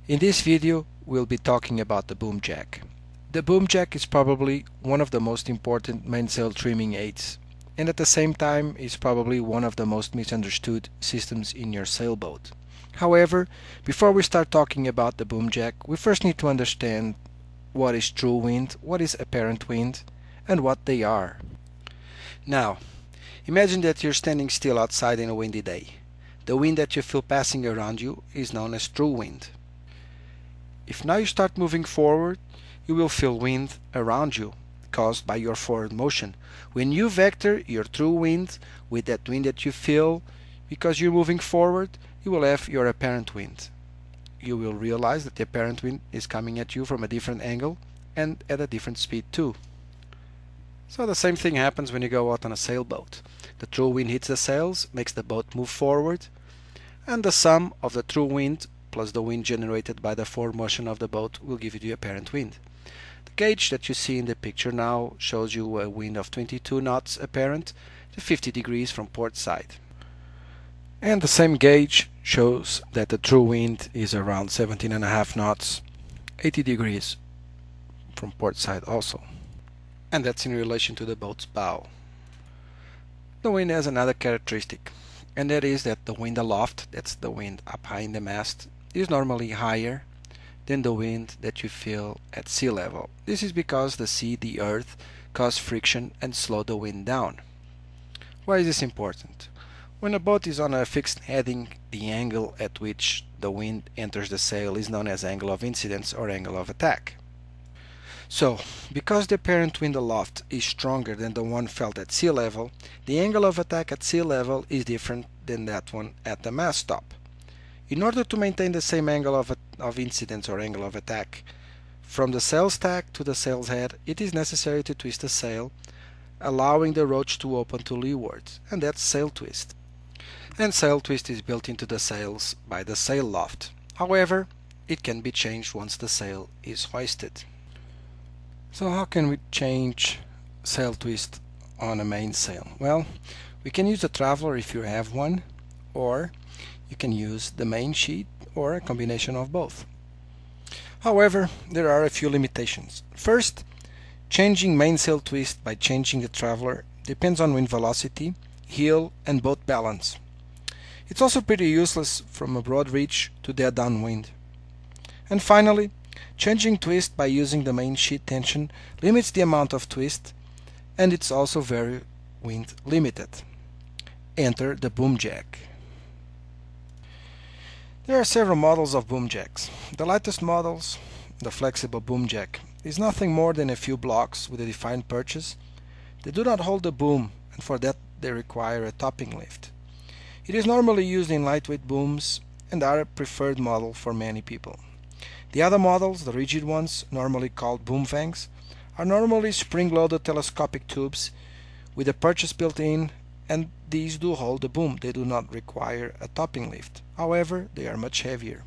In this video, we'll be talking about the BOOMJACK. The BOOMJACK is probably one of the most important mainsail trimming aids, and at the same time is probably one of the most misunderstood systems in your sailboat. However, before we start talking about the BOOMJACK, we first need to understand what is true wind, what is apparent wind, and what they are. Now, imagine that you're standing still outside in a windy day. The wind that you feel passing around you is known as true wind. If now you start moving forward, you will feel wind around you caused by your forward motion. When you vector your true wind with that wind that you feel because you're moving forward, you will have your apparent wind. You will realize that the apparent wind is coming at you from a different angle and at a different speed too. So the same thing happens when you go out on a sailboat. The true wind hits the sails, makes the boat move forward, and the sum of the true wind plus the wind generated by the forward motion of the boat will give you the apparent wind. The gauge that you see in the picture now shows you a wind of 22 knots apparent to 50 degrees from port side. And the same gauge shows that the true wind is around 17.5 knots, 80 degrees from port side also. And that's in relation to the boat's bow. The wind has another characteristic, and that is that the wind aloft, that's the wind up high in the mast, is normally higher than the wind that you feel at sea level. This is because the sea, the earth, cause friction and slow the wind down. Why is this important? When a boat is on a fixed heading, the angle at which the wind enters the sail is known as angle of incidence or angle of attack. So, because the apparent wind aloft is stronger than the one felt at sea level, the angle of attack at sea level is different than that one at the mast top. In order to maintain the same angle of incidence or angle of attack from the sail stack to the sail's head, it is necessary to twist the sail, allowing the roach to open to leeward, and that's sail twist. And sail twist is built into the sails by the sail loft. However, it can be changed once the sail is hoisted. So how can we change sail twist on a mainsail? Well, we can use a traveler if you have one, or you can use the main sheet or a combination of both. However, there are a few limitations. First, changing mainsail twist by changing the traveler depends on wind velocity, heel, and boat balance. It's also pretty useless from a broad reach to dead downwind. And finally, changing twist by using the main sheet tension limits the amount of twist, and it's also very wind limited. Enter the BOOMJACK. There are several models of BOOMJACKs. The lightest models, the flexible BOOMJACK, is nothing more than a few blocks with a defined purchase. They do not hold the boom, and for that they require a topping lift. It is normally used in lightweight booms and are a preferred model for many people. The other models, the rigid ones, normally called Vangs, are normally spring-loaded telescopic tubes with a purchase built in, and these do hold the boom. They do not require a topping lift. However, they are much heavier.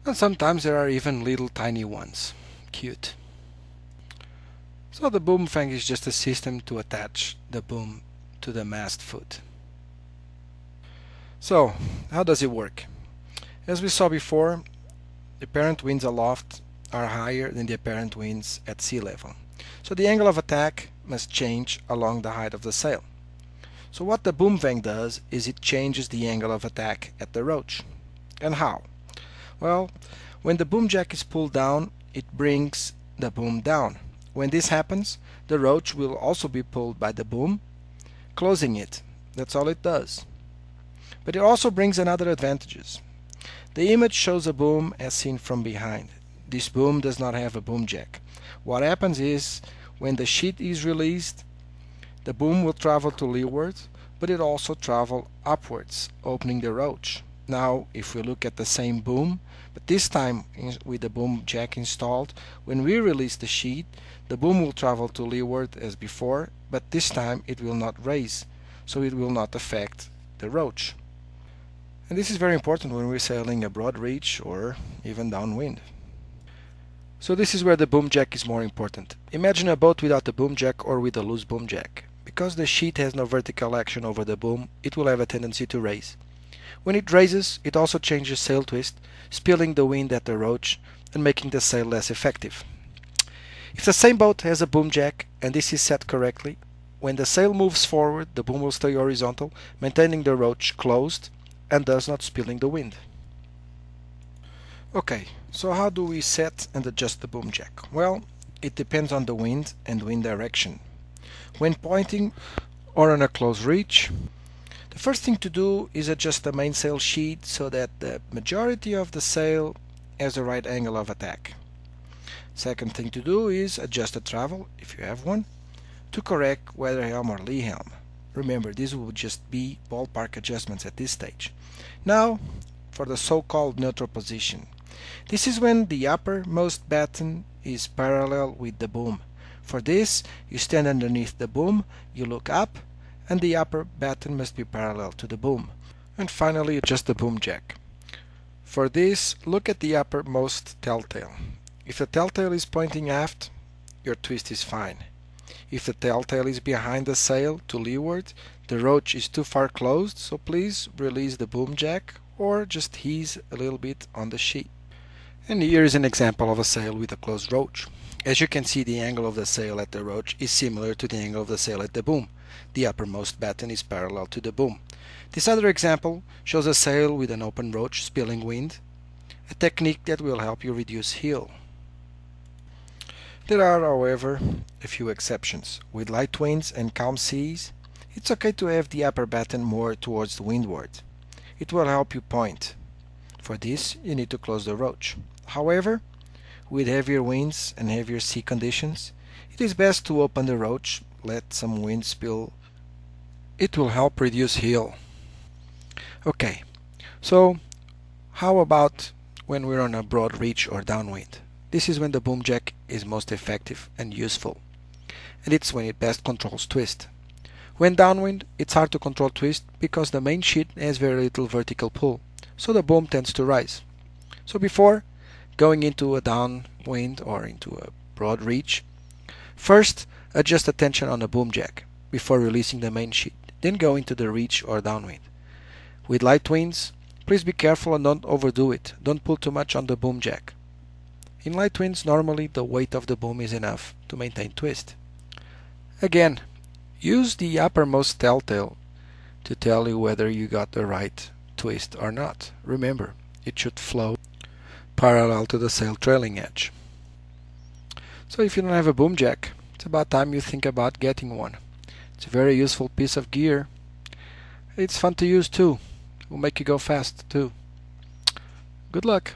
And sometimes there are even little tiny ones. Cute. So the Vang is just a system to attach the boom to the mast foot. So, how does it work? As we saw before, the apparent winds aloft are higher than the apparent winds at sea level. So the angle of attack must change along the height of the sail. So what the Vang does is it changes the angle of attack at the roach. And how? Well, when the BOOMJACK is pulled down, it brings the boom down. When this happens, the roach will also be pulled by the boom, closing it. That's all it does. But it also brings another advantages. The image shows a boom as seen from behind. This boom does not have a BOOMJACK. What happens is, when the sheet is released, the boom will travel to leeward, but it also travels upwards, opening the roach. Now, if we look at the same boom, but this time with the BOOMJACK installed, when we release the sheet, the boom will travel to leeward as before, but this time it will not raise, so it will not affect the roach. And this is very important when we're sailing a broad reach or even downwind. So this is where the BOOMJACK is more important. Imagine a boat without a BOOMJACK or with a loose BOOMJACK. Because the sheet has no vertical action over the boom, it will have a tendency to raise. When it raises, it also changes sail twist, spilling the wind at the roach and making the sail less effective. If the same boat has a boom jack and this is set correctly, when the sail moves forward, the boom will stay horizontal, maintaining the roach closed and thus not spilling the wind. Okay, so how do we set and adjust the boom jack? Well, it depends on the wind and wind direction. When pointing or on a close reach, the first thing to do is adjust the mainsail sheet so that the majority of the sail has the right angle of attack. Second thing to do is adjust the travel, if you have one, to correct weather helm or lee helm. Remember, these will just be ballpark adjustments at this stage. Now, for the so-called neutral position. This is when the uppermost batten is parallel with the boom. For this, you stand underneath the boom, you look up, and the upper batten must be parallel to the boom. And finally, adjust the boom jack. For this, look at the uppermost telltale. If the telltale is pointing aft, your twist is fine. If the telltale is behind the sail to leeward, the roach is too far closed, so please release the boom jack or just ease a little bit on the sheet. And here is an example of a sail with a closed roach. As you can see, the angle of the sail at the roach is similar to the angle of the sail at the boom. The uppermost batten is parallel to the boom. This other example shows a sail with an open roach spilling wind, a technique that will help you reduce heel. There are, however, a few exceptions. With light winds and calm seas, it's okay to have the upper batten more towards the windward. It will help you point. For this, you need to close the roach. However, with heavier winds and heavier sea conditions, it is best to open the roach, let some wind spill. It will help reduce heel. Okay, so how about when we're on a broad reach or downwind? This is when the boom jack is most effective and useful, and it's when it best controls twist. When downwind, it's hard to control twist because the main sheet has very little vertical pull, so the boom tends to rise. So before going into a downwind or into a broad reach, first adjust the tension on the boom jack before releasing the main sheet, then go into the reach or downwind. With light winds, please be careful and don't overdo it. Don't pull too much on the boom jack. In light winds, normally the weight of the boom is enough to maintain twist. Again, use the uppermost telltale to tell you whether you got the right twist or not. Remember, it should flow parallel to the sail trailing edge. So if you don't have a boom jack, it's about time you think about getting one. It's a very useful piece of gear. It's fun to use too. It will make you go fast too. Good luck.